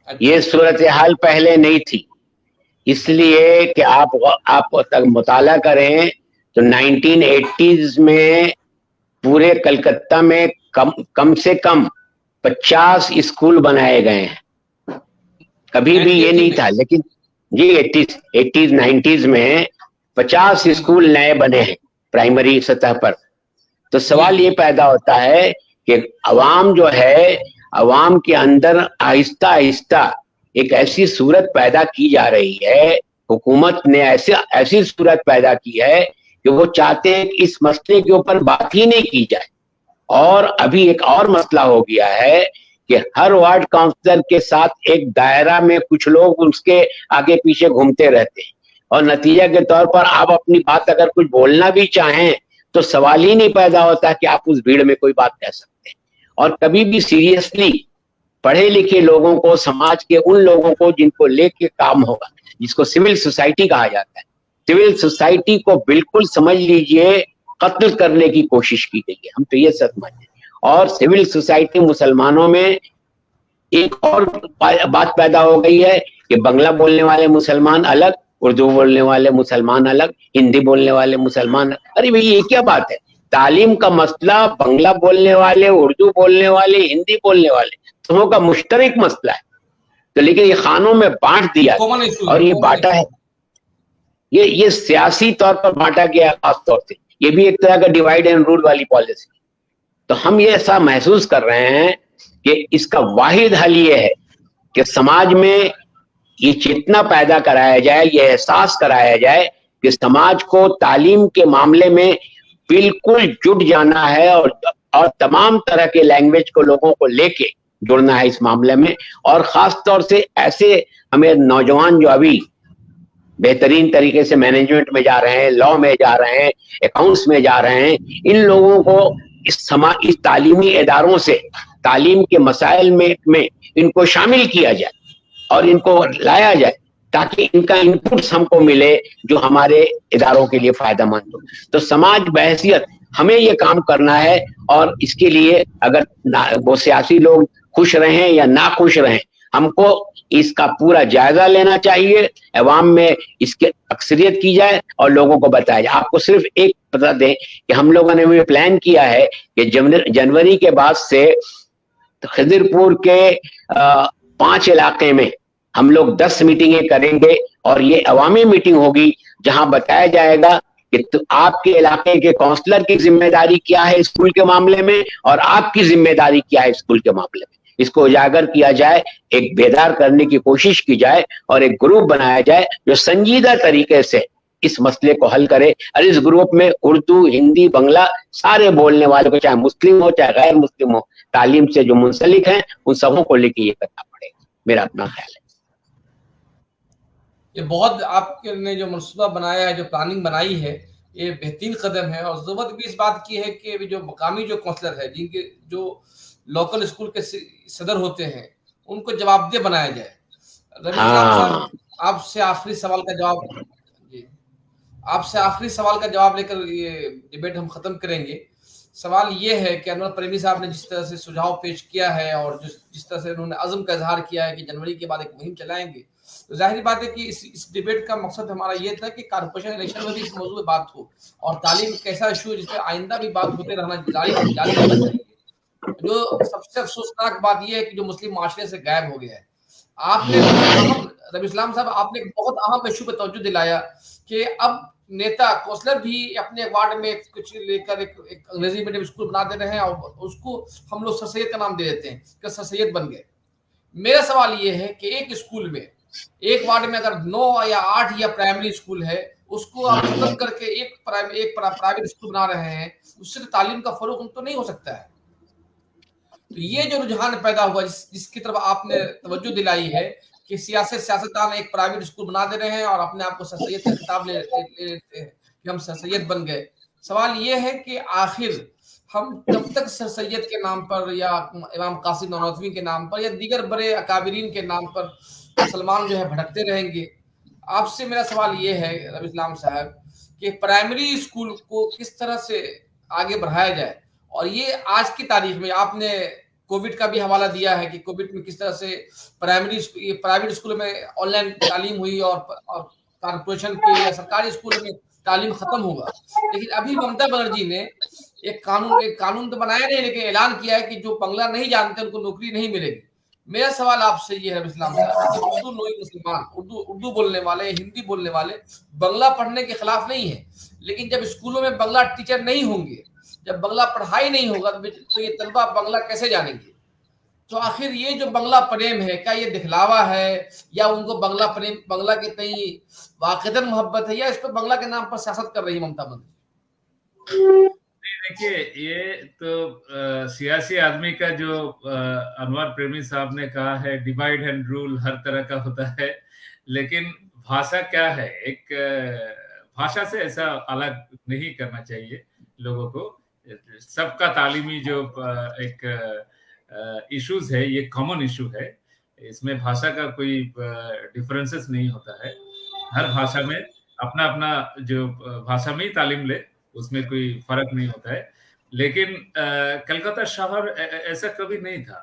ये सूरत हाल पहले नहीं थी। इसलिए कि आप तक मुताला करें तो 1980s में पूरे कलकत्ता में कम से कम 50 स्कूल बनाए गए हैं। कभी भी ये नहीं था, लेकिन जी 80s 90s में 50 स्कूल नए बने हैं प्राइमरी सतह पर। तो सवाल ये पैदा होता है कि अवाम जो है, अवाम के अंदर आहिस्ता आहिस्ता एक ऐसी सूरत पैदा की जा रही है, हुकूमत ने ऐसी सूरत पैदा की है कि वो चाहते हैं कि इस मसले के ऊपर बात ही नहीं की जाए। और अभी एक और मसला हो गया है कि हर वार्ड काउंसलर के साथ एक दायरा में कुछ लोग उसके आगे पीछे घूमते रहते हैं, और नतीजा के तौर पर आप अपनी बात अगर कुछ बोलना भी चाहें तो सवाल ही नहीं पैदा होता कि आप उस भीड़ में कोई बात कह सकते हैं। और कभी भी सीरियसली पढ़े लिखे लोगों को, समाज के उन लोगों को जिनको लेके काम होगा, जिसको सिविल सोसाइटी कहा जाता है, सिविल सोसाइटी को बिल्कुल समझ लीजिए कत्ल करने की कोशिश की गई है। हम तो ये समझते हैं। और सिविल सोसाइटी मुसलमानों में एक और बात पैदा हो गई है कि बंगला बोलने वाले मुसलमान अलग, उर्दू बोलने वाले मुसलमान अलग, हिंदी बोलने वाले मुसलमान। अरे भाई ये क्या बात है? तालीम का मसला बंगला बोलने वाले, उर्दू बोलने वाले, हिंदी बोलने वाले सबों का मुश्तरक मसला है। तो लेकिन ये खानों में बांट दिया, और ये बांटा है, ये सियासी तौर पर बांटा गया खास तौर से। ये भी एक तरह का डिवाइड एंड रूल वाली पॉलिसी। तो हम ये ऐसा महसूस कर रहे हैं कि इसका वाहिद हल ये है कि समाज में ये चेतना पैदा कराया जाए, ये एहसास कराया जाए कि समाज को तालीम के मामले में बिल्कुल जुट जाना है, और तमाम तरह के लैंग्वेज को लोगों को लेके जुड़ना है इस मामले में। और खास तौर से ऐसे हमें नौजवान जो अभी बेहतरीन तरीके से मैनेजमेंट में जा रहे हैं, लॉ में जा रहे हैं, अकाउंट्स में जा रहे हैं, इन लोगों को इस तालीमी इदारों से तालीम के मसाइल में इनको शामिल किया जाए और इनको लाया जाए, ताकि इनका इनपुट्स हमको मिले जो हमारे इदारों के लिए फायदेमंद हो। तो समाज बहैसियत हमें ये काम करना है, और इसके लिए अगर वो सियासी लोग खुश रहें या ना खुश रहें, हमको इसका पूरा जायजा लेना चाहिए, अवाम में इसकी अक्सरियत की जाए और लोगों को बताया जाए। आपको सिर्फ एक बता दें कि हम लोगों ने भी प्लान किया है कि जनवरी के बाद से खिदिरपुर के 5 इलाके में हम लोग 10 मीटिंगें करेंगे, और ये अवामी मीटिंग होगी जहां बताया जाएगा कि तो आपके इलाके के काउंसलर की जिम्मेदारी क्या है स्कूल के मामले में और आपकी जिम्मेदारी क्या है स्कूल के मामले में। इसको उजागर किया जाए, एक बेदार करने की कोशिश की जाए और एक ग्रुप बनाया जाए जो संजीदा तरीके से इस मसले को हल करे। और इस ग्रुप में उर्दू, हिंदी, बांग्ला सारे बोलने वाले को, चाहे मुस्लिम हो चाहे गैर मुस्लिम हो, तालीम से जो मुंसलिक हैं उन सबों को लेके ये करना पड़ेगा, मेरा अपना ख्याल है। ये बहुत आपने जो मनसूबा बनाया है, जो प्लानिंग बनाई है, ये बेहतरीन कदम है। और जरूरत भी इस बात की है कि जो मकामी जो काउंसलर है, जिनके जो लोकल स्कूल के सदर होते हैं, उनको जवाबदेह बनाया जाए। रवि इस्लाम साहब, आपसे आखिरी सवाल का जवाब आपसे आखिरी सवाल का जवाब लेकर ये डिबेट हम खत्म करेंगे। सवाल ये है कि अनवर प्रेमी साहब ने जिस तरह से सुझाव पेश किया है और जिस तरह से उन्होंने अज़्म का इजहार किया है कि जनवरी के बाद एक मुहिम चलाएंगे, तो जाहिर बात है कि इस डिबेट का मकसद हमारा ये था कि कारपोरेशन इलेक्शन में भी इस मौजूद में बात हो और तालीम एक ऐसा इशू है जिस पर आइंदा भी बात होते रहना जारी रहना चाहिए। जो सबसे अफसोसनाक बात यह है कि जो मुस्लिम माशरे से गायब हो गया है। आपने रवि इस्लाम साहब, आपने एक बहुत अहम इशू पर तवज्जो दिलाया कि अब नेता काउंसलर भी अपने वार्ड में कुछ लेकर एक अंग्रेजी मीडियम स्कूल बना दे रहे हैं और उसको हम लोग सर सैयद का नाम दे देते हैं कि सर सैयद बन गए। मेरा सवाल ये है कि एक स्कूल में, एक वार्ड में अगर 9 या 8 या प्राइमरी स्कूल है, उसको आप खत्म करके एक प्राइवेट स्कूल बना रहे हैं, उससे तो तालीम का फरोग तो नहीं हो सकता है। तो ये जो रुझान पैदा हुआ जिसकी तरफ आपने तवज्जो दिलाई है कि सियासतदान एक प्राइवेट स्कूल बना दे रहे हैं और अपने आप को सर सैयद का खिताब ले लेते हैं कि हम सर सैयद बन गए। सवाल ये है कि आखिर हम कब तक सर सैयद के नाम पर या इमाम कासिम ननौतवी के नाम पर या दीगर बड़े अकाबिरीन के नाम पर मुसलमान जो है भटकते रहेंगे? आपसे मेरा सवाल ये है रवि इस्लाम साहब कि प्राइमरी स्कूल को किस तरह से आगे बढ़ाया जाए। और ये आज की तारीख में आपने कोविड का भी हवाला दिया है कि कोविड में किस तरह से प्राइवेट स्कूल में ऑनलाइन तालीम हुई और कारपोरेशन के या सरकारी स्कूल में तालीम खत्म होगा। लेकिन अभी ममता बनर्जी ने एक कानून तो बनाया नहीं, लेकिन ऐलान किया है कि जो बांग्ला नहीं जानते उनको नौकरी नहीं मिलेगी। मेरा सवाल आपसे ये है इस्लाम साहब, उर्दू नोई मुसलमान, उर्दू बोलने वाले, हिंदी बोलने वाले बांग्ला पढ़ने के खिलाफ नहीं है, लेकिन जब स्कूलों में बांग्ला टीचर नहीं होंगे, जब बांग्ला पढ़ाई नहीं होगा, तो ये तलबा बांग्ला कैसे जानेंगे? तो आखिर ये जो बांग्ला प्रेम है, क्या ये दिखलावा है या उनको बांग्ला प्रेम, बांग्ला के तई वाक़ईतन मोहब्बत है, या इस पर बांग्ला के नाम पर सियासत कर रही है ममता बनर्जी? देखिए, ये तो सियासी आदमी का जो अनवर प्रेमी साहब ने कहा है, डिवाइड एंड रूल हर तरह का होता है, लेकिन भाषा क्या है, एक भाषा से ऐसा अलग नहीं करना चाहिए लोगों को। सबका तालीमी जो एक इश्यूज है, ये कॉमन इशू है, इसमें भाषा का कोई डिफरेंसेस नहीं होता है। हर भाषा में अपना अपना जो भाषा में ही तालीम ले, उसमें कोई फर्क नहीं होता है। लेकिन कलकत्ता शहर ऐसा कभी नहीं था।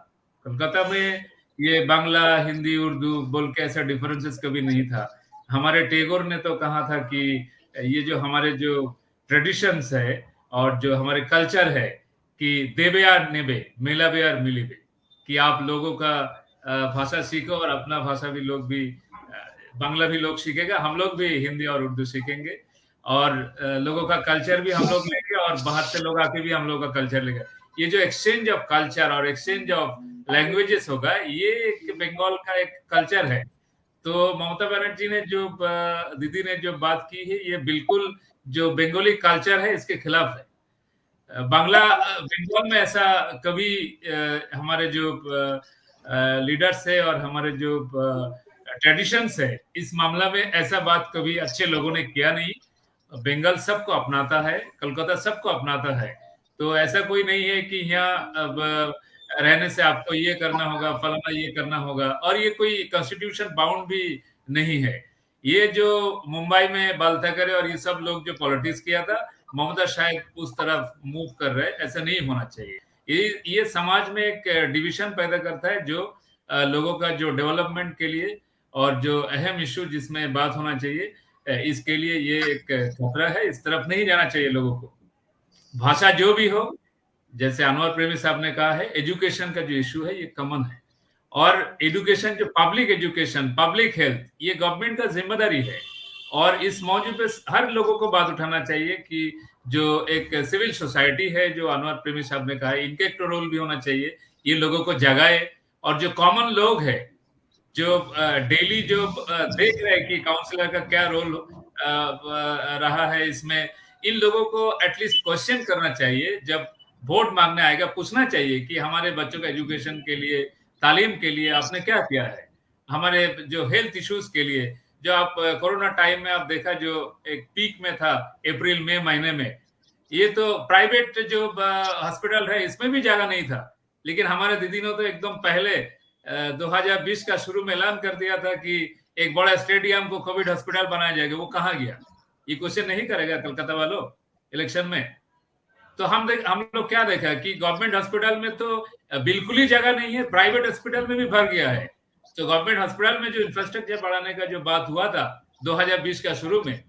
कलकत्ता में ये बांग्ला, हिंदी, उर्दू बोल के ऐसा डिफरेंसेस कभी नहीं था। हमारे टैगोर ने तो कहा था कि ये जो हमारे जो ट्रेडिशंस है और जो हमारे कल्चर है कि देबे यार नेबे, मेला बे यार मिली बे, कि आप लोगों का भाषा सीखो और अपना भाषा भी लोग भी, बांग्ला भी लोग सीखेगा, हम लोग भी हिंदी और उर्दू सीखेंगे और लोगों का कल्चर भी हम लोग लेंगे और बाहर से लोग आके भी हम लोग का कल्चर लेंगे। ये जो एक्सचेंज ऑफ कल्चर और एक्सचेंज ऑफ लैंग्वेजेस होगा, ये एक बंगाल का एक कल्चर है। तो ममता बनर्जी ने जो दीदी ने जो बात की है, ये बिल्कुल जो बंगाली कल्चर है इसके खिलाफ है। बांग्ला बंगाल में ऐसा कभी हमारे जो लीडर्स है और हमारे जो ट्रेडिशंस है, इस मामला में ऐसा बात कभी अच्छे लोगों ने किया नहीं। बंगाल सबको अपनाता है, कलकत्ता सबको अपनाता है। तो ऐसा कोई नहीं है कि यहाँ अब रहने से आपको ये करना होगा, फलाना ये करना होगा, और ये कोई कॉन्स्टिट्यूशन बाउंड भी नहीं है। ये जो मुंबई में बाल ठाकरे और ये सब लोग जो पॉलिटिक्स किया था, ममता शायद उस तरफ मूव कर रहे, ऐसा नहीं होना चाहिए। ये समाज में एक डिविजन पैदा करता है, जो लोगों का जो डेवलपमेंट के लिए और जो अहम इशू जिसमें बात होना चाहिए, इसके लिए ये एक खतरा है। इस तरफ नहीं जाना चाहिए लोगों को। भाषा जो भी हो, जैसे अनवर प्रेमी साहब ने कहा है, एजुकेशन का जो इशू है ये कॉमन है और एजुकेशन, जो पब्लिक एजुकेशन, पब्लिक हेल्थ, ये गवर्नमेंट का जिम्मेदारी है। और इस मौजू पे हर लोगों को बात उठाना चाहिए कि जो एक सिविल सोसाइटी है, जो अनवर प्रेमी साहब ने कहा, इनका एक रोल भी होना चाहिए, ये लोगों को जगाए। और जो कॉमन लोग है, जो डेली जो देख रहे हैं कि काउंसलर का क्या रोल रहा है इसमें, इन लोगों को एटलीस्ट क्वेश्चन करना चाहिए। जब वोट मांगने आएगा, पूछना चाहिए कि हमारे बच्चों का एजुकेशन के लिए, तालीम के लिए आपने क्या किया है, हमारे जो हेल्थ इश्यूज के लिए। जो आप कोरोना टाइम में आप देखा, जो एक पीक में था अप्रैल मई महीने में, ये तो प्राइवेट जो हॉस्पिटल है इसमें भी जगह नहीं था, लेकिन हमारे दीदी ने तो एकदम पहले 2020 का शुरू में ऐलान कर दिया था कि एक बड़ा स्टेडियम को कोविड हॉस्पिटल बनाया जाएगा। वो कहाँ गया? ये क्वेश्चन नहीं करेगा कलकत्ता वालों इलेक्शन में? तो हम लोग क्या देखा कि गवर्नमेंट हॉस्पिटल में तो बिल्कुल ही जगह नहीं है, प्राइवेट हॉस्पिटल में भी भर गया है। तो गवर्नमेंट हॉस्पिटल में जो इंफ्रास्ट्रक्चर बढ़ाने का जो बात हुआ था 2020 का शुरू में,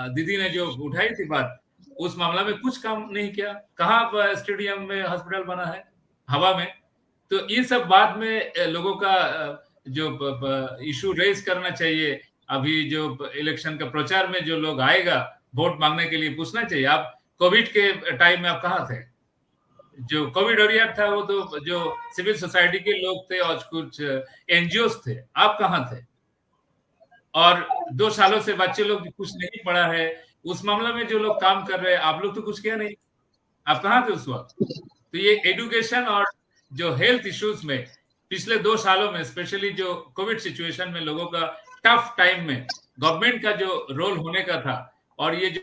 दीदी ने जो उठाई थी बात, उस मामला में कुछ काम नहीं किया। कहाँ स्टेडियम में हॉस्पिटल बना है? हवा में। तो ये सब बाद में लोगों का जो इशू रेज करना चाहिए। अभी जो इलेक्शन का प्रचार में जो लोग आएगा वोट मांगने के लिए, पूछना चाहिए, आप कोविड के टाइम में आप कहाँ थे? जो कोविड वॉरियर था वो तो जो सिविल सोसाइटी के लोग थे और कुछ एनजीओ थे, आप कहाँ थे? और 2 सालों से बच्चे लोग कुछ नहीं पढ़ा है, उस मामले में जो लोग काम कर रहे हैं, आप लोग तो कुछ किया नहीं, आप कहाँ थे उस वक्त? तो ये एजुकेशन और जो हेल्थ इश्यूज में पिछले 2 सालों में, स्पेशली जो कोविड सिचुएशन में, लोगों का टफ टाइम में गवर्नमेंट का जो रोल होने का था, और ये जो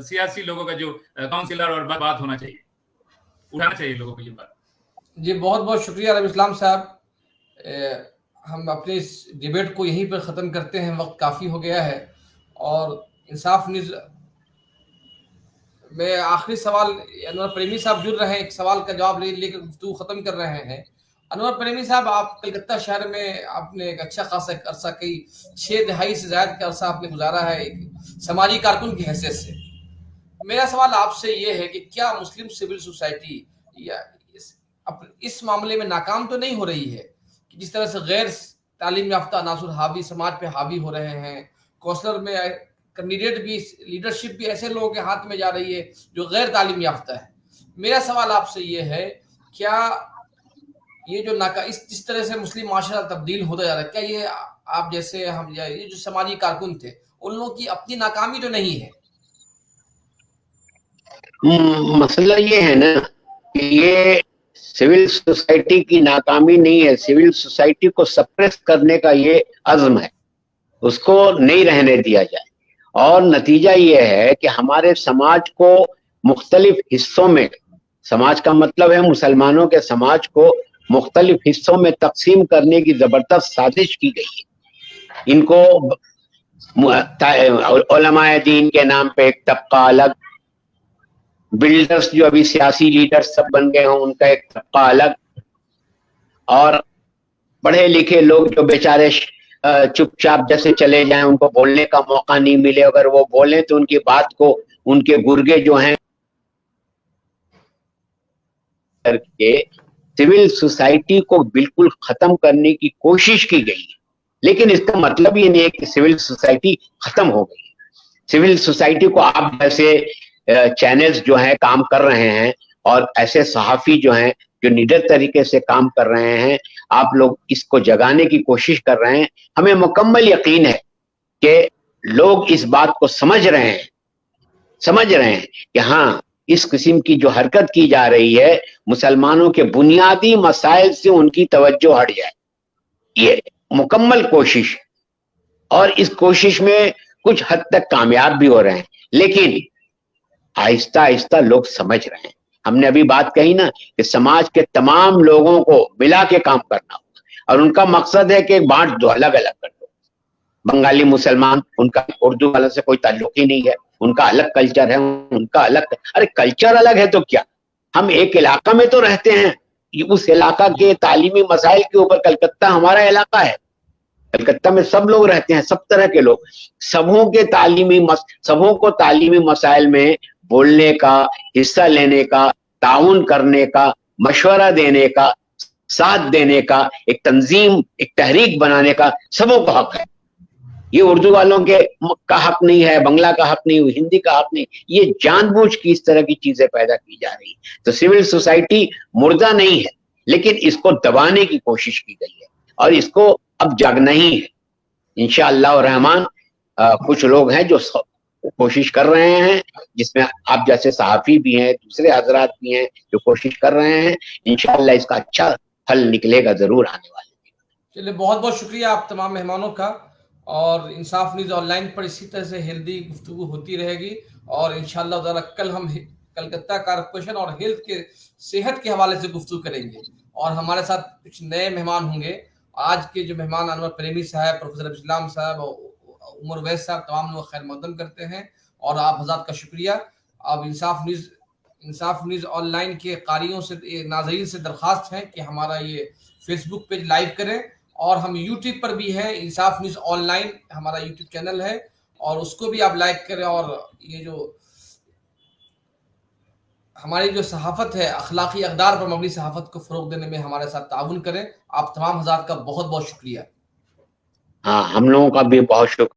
सियासी लोगों का जो काउंसिलर और बात होना चाहिए, उठाना चाहिए लोगों को ये बात। जी बहुत बहुत शुक्रिया रबी इस्लाम साहब। हम अपने इस डिबेट को यहीं पर ख़त्म करते हैं, वक्त काफ़ी हो गया है। और इंसाफ न्यूज़ में आखिरी सवाल, अनवर प्रेमी साहब जुड़ रहे हैं, एक सवाल का जवाब लेकर गुफ्तगू ख़त्म कर रहे हैं। अनवर प्रेमी साहब, आप कलकत्ता शहर में आपने एक अच्छा खासा अरसा, कई 6 दहाई से ज़्यादा का अरसा आपने गुजारा है एक समाजी कारकुन की हैसियत से। मेरा सवाल आपसे ये है कि क्या मुस्लिम सिविल सोसाइटी या इस मामले में नाकाम तो नहीं हो रही है कि जिस तरह से गैर तालीम याफ्ता अनासुर हावी समाज पे हावी हो रहे हैं, काउंसलर में कैंडिडेट भी, लीडरशिप भी ऐसे लोगों के हाथ में जा रही है जो गैर तालीम याफ्ता है। मेरा सवाल आपसे ये है, क्या ये जो जिस तरह से मुस्लिम माशरा तब्दील होता जा रहा है, क्या ये आप जैसे हम ये जो समाजी कारकुन थे उन लोगों की अपनी नाकामी तो नहीं है? मसला ये है ना कि ये सिविल सोसाइटी की नाकामी नहीं है, सिविल सोसाइटी को सप्रेस करने का ये अज़्म है, उसको नहीं रहने दिया जाए। और नतीजा ये है कि हमारे समाज को मुख्तलिफ हिस्सों में, समाज का मतलब है मुसलमानों के समाज को मुख्तलिफ हिस्सों में तकसीम करने की जबरदस्त साजिश की गई है। इनको उलमाए दीन के नाम पे एक तबका अलग, बिल्डर्स जो अभी सियासी लीडर्स सब बन गए हों उनका एक तबका अलग, और पढ़े लिखे लोग जो बेचारे चुपचाप जैसे चले जाएं, उनको बोलने का मौका नहीं मिले, अगर वो बोलें तो उनकी बात को उनके गुर्गे जो हैं करके सिविल सोसाइटी को बिल्कुल खत्म करने की कोशिश की गई है। लेकिन इसका मतलब ये नहीं है कि सिविल सोसाइटी खत्म हो गई है। सिविल सोसाइटी को आप जैसे चैनल्स जो हैं काम कर रहे हैं, और ऐसे सहाफी जो हैं जो निडर तरीके से काम कर रहे हैं, आप लोग इसको जगाने की कोशिश कर रहे हैं। हमें मुकम्मल यकीन है कि लोग इस बात को समझ रहे हैं कि हाँ, इस किस्म की जो हरकत की जा रही है, मुसलमानों के बुनियादी मसाइल से उनकी तवज्जो हट जाए, ये मुकम्मल कोशिश। और इस कोशिश में कुछ हद तक कामयाब भी हो रहे हैं, लेकिन आहिस्ता आहिस्ता लोग समझ रहे हैं। हमने अभी बात कही ना कि समाज के तमाम लोगों को मिला के काम करना होगा, और उनका मकसद है कि बांट दो, अलग अलग कर दो। बंगाली मुसलमान, उनका उर्दू वाला से कोई ताल्लुक ही नहीं है, उनका अलग कल्चर है, उनका अलग। अरे कल्चर अलग है तो क्या, हम एक इलाका में तो रहते हैं, उस इलाका के तालीमी मसाइल के ऊपर, कलकत्ता हमारा इलाका है, कलकत्ता में सब लोग रहते हैं, सब तरह के लोग, सबों को तालीमी मसाइल में बोलने का, हिस्सा लेने का, ताउन करने का, मशवरा देने का, साथ देने का, एक तंजीम, एक तहरीक बनाने का सबों को हक है। ये उर्दू वालों के का हक नहीं है, बंगला का हक नहीं, हिंदी का हक नहीं, ये जानबूझ की इस तरह की चीजें पैदा की जा रही है। तो सिविल सोसाइटी मुर्दा नहीं है, लेकिन इसको दबाने की कोशिश की गई है और इसको अब जागना ही है। इंशाअल्लाह रहमान कुछ लोग हैं जो कोशिश कर रहे हैं, जिसमें आप जैसे सहाफी भी हैं, दूसरे हजरात भी हैं जो कोशिश कर रहे हैं। इंशाअल्लाह इसका अच्छा फल निकलेगा जरूर आने वाले। चलिए, बहुत बहुत शुक्रिया आप तमाम मेहमानों का। और इंसाफ न्यूज़ ऑनलाइन पर इसी तरह से हेल्दी गुफ्तगू होती रहेगी और इंशाअल्लाह ताला कल हम कलकत्ता कारपोरेशन और हेल्थ के सेहत के हवाले से गुफ्तगू करेंगे और हमारे साथ कुछ नए मेहमान होंगे। आज के जो मेहमान अनवर प्रेमी साहब, प्रोफेसर इस्लाम साहब, उमर वैस साहब, तमाम लोग खैर मकदम करते हैं और आप हज़रात का शुक्रिया। अब इंसाफ न्यूज़ ऑनलाइन के कारियों से, नाज़रीन से दरख्वास्त है कि हमारा ये फेसबुक पेज लाइव करें और हम यूट्यूब पर भी हैं। इंसाफ न्यूज़ ऑनलाइन हमारा यूट्यूब चैनल है और उसको भी आप लाइक करें और ये जो हमारी जो सहाफ़त है, अखलाकी अक़दार पर मबनी सहाफ़त को फ़रोग़ देने में हमारे साथ ताउन करें। आप तमाम हज़रात का बहुत बहुत शुक्रिया। हाँ, हम लोगों का भी बहुत शुक्रिया।